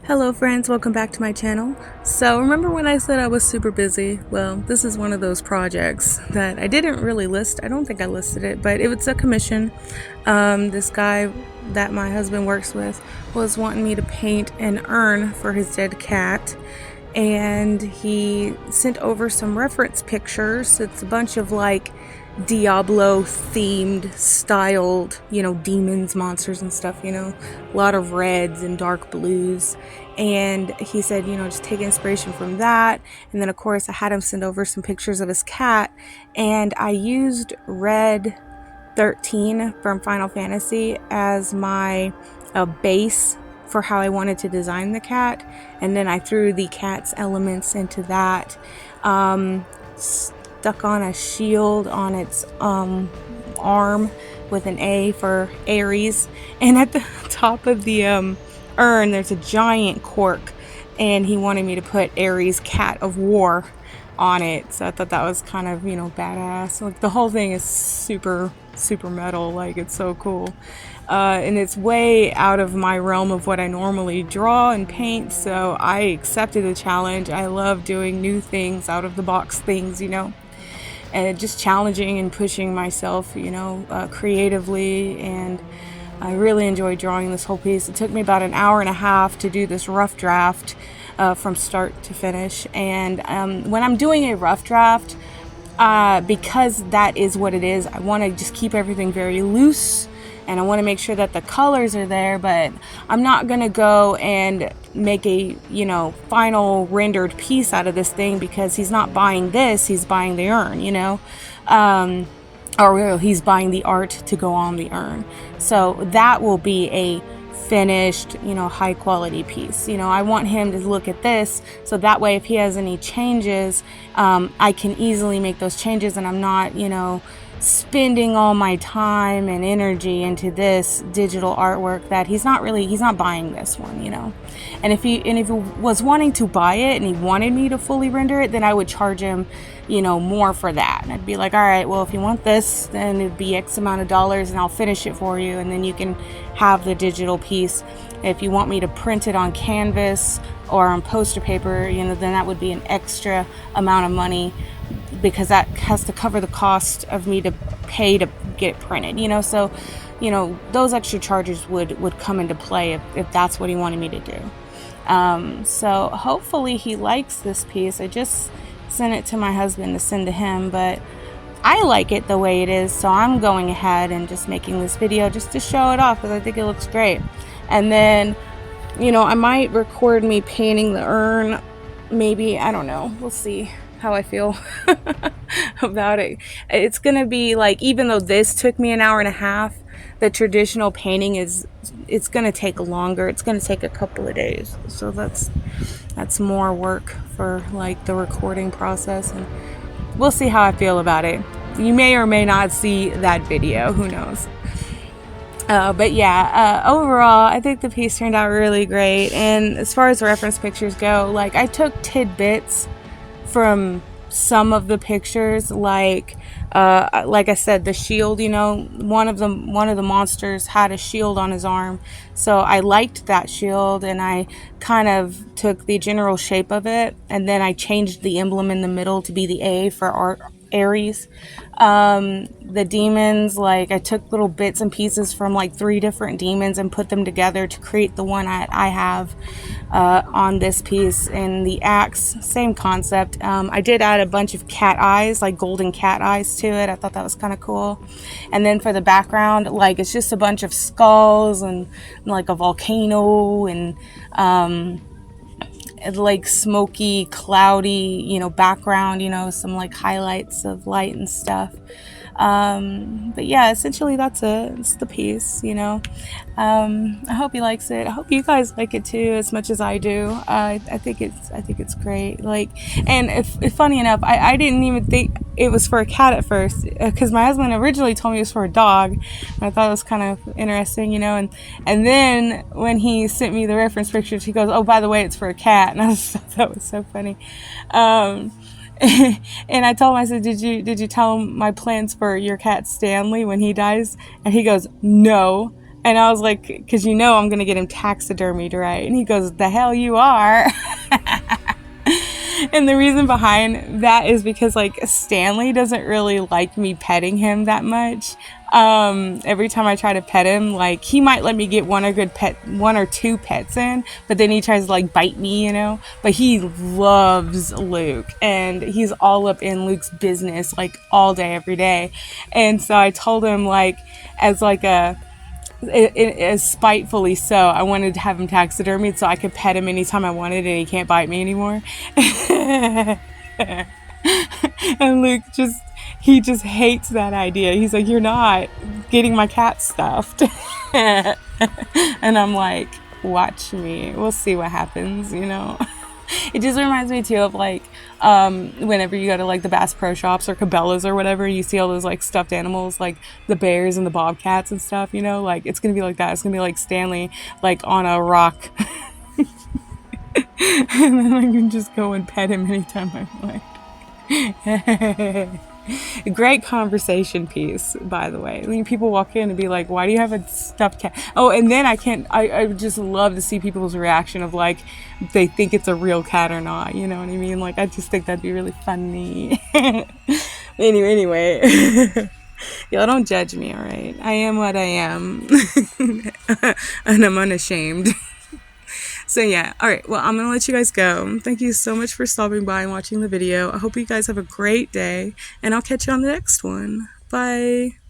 Hello friends, welcome back to my channel. So remember when I said I was super busy? Well, this is one of those projects that I didn't really list. I don't think I listed it, but it was a commission. This guy that my husband works with was wanting me to paint an urn for his dead cat, and he sent over some reference pictures. It's a bunch of like Diablo themed styled, demons, monsters and stuff, a lot of reds and dark blues. And he said, just take inspiration from that. And then of course I had him send over some pictures of his cat, and I used red 13 from Final Fantasy as my base for how I wanted to design the cat, and then I threw the cat's elements into that. Stuck on a shield on its arm with an A for Aries, and at the top of the urn there's a giant cork, and he wanted me to put Aries, cat of war, on it. So I thought that was kind of badass. Like the whole thing is super metal, like it's so cool. And it's way out of my realm of what I normally draw and paint, so I accepted the challenge. I love doing new things, out of the box things, and just challenging and pushing myself, creatively. And I really enjoyed drawing this whole piece. It took me about an hour and a half to do this rough draft from start to finish. And when I'm doing a rough draft, because that is what it is, I want to just keep everything very loose, and I want to make sure that the colors are there, but I'm not going to go and make a, final rendered piece out of this thing, because he's not buying this, he's buying the urn, or he's buying the art to go on the urn. So that will be a finished, high quality piece. I want him to look at this, so that way if he has any changes, I can easily make those changes, and I'm not, spending all my time and energy into this digital artwork that he's not buying this one, And if he was wanting to buy it and he wanted me to fully render it, then I would charge him, more for that. And I'd be like, all right, well, if you want this, then it'd be X amount of dollars, and I'll finish it for you, and then you can have the digital piece. If you want me to print it on canvas or on poster paper, then that would be an extra amount of money, because that has to cover the cost of me to pay to get it printed, so those extra charges would come into play if that's what he wanted me to do. So hopefully he likes this piece. I just sent it to my husband to send to him, but I like it the way it is, so I'm going ahead and just making this video just to show it off, because I think it looks great. And then I might record me painting the urn, maybe, I don't know, we'll see how I feel about it. It's gonna be like, even though this took me an hour and a half, the traditional painting it's gonna take longer. It's gonna take a couple of days, so that's more work for like the recording process, and we'll see how I feel about it. You may or may not see that video, who knows. But yeah, overall I think the piece turned out really great. And as far as the reference pictures go, like I took tidbits from some of the pictures, like I said, the shield, one of the monsters had a shield on his arm, so I liked that shield, and I kind of took the general shape of it, and then I changed the emblem in the middle to be the A for Aries. The demons, like I took little bits and pieces from like 3 different demons and put them together to create the one I have on this piece. And the axe, same concept. I did add a bunch of cat eyes, like golden cat eyes to it. I thought that was kind of cool. And then for the background, like it's just a bunch of skulls and like a volcano, and like smoky, cloudy, background, some like highlights of light and stuff. But yeah, essentially that's it. It's the piece, I hope he likes it. I hope you guys like it too, as much as I do. I think it's great. Like, and if funny enough, I didn't even think it was for a cat at first, because my husband originally told me it was for a dog, and I thought it was kind of interesting, and then when he sent me the reference pictures, he goes, oh, by the way, it's for a cat. And I thought that was so funny. And I told him, I said, did you tell him my plans for your cat Stanley when he dies? And he goes, no. And I was like, because you know I'm going to get him taxidermied, right? And he goes, the hell you are. And the reason behind that is because, like, Stanley doesn't really like me petting him that much. Every time I try to pet him, like, he might let me get one or two pets in, but then he tries to, like, bite me, you know? But he loves Luke, and he's all up in Luke's business, like, all day, every day. And so I told him, like, as like a as spitefully so, I wanted to have him taxidermied so I could pet him anytime I wanted and he can't bite me anymore. And Luke he just hates that idea. He's like, you're not getting my cat stuffed. And I'm like, watch me. We'll see what happens, you know? It just reminds me too of, like, whenever you go to, like, the Bass Pro Shops or Cabela's or whatever, you see all those, like, stuffed animals, like the bears and the bobcats and stuff, you know? Like, it's gonna be like that. It's gonna be like Stanley, like, on a rock. And then I can just go and pet him anytime I want. Great conversation piece, by the way. I mean, people walk in and be like, why do you have a stuffed cat? Oh, and then I just love to see people's reaction of, like, they think it's a real cat or not, you know what I mean? Like, I just think that'd be really funny. Anyway. Y'all don't judge me, alright? I am what I am. And I'm unashamed. So yeah, alright, well, I'm going to let you guys go. Thank you so much for stopping by and watching the video. I hope you guys have a great day, and I'll catch you on the next one. Bye!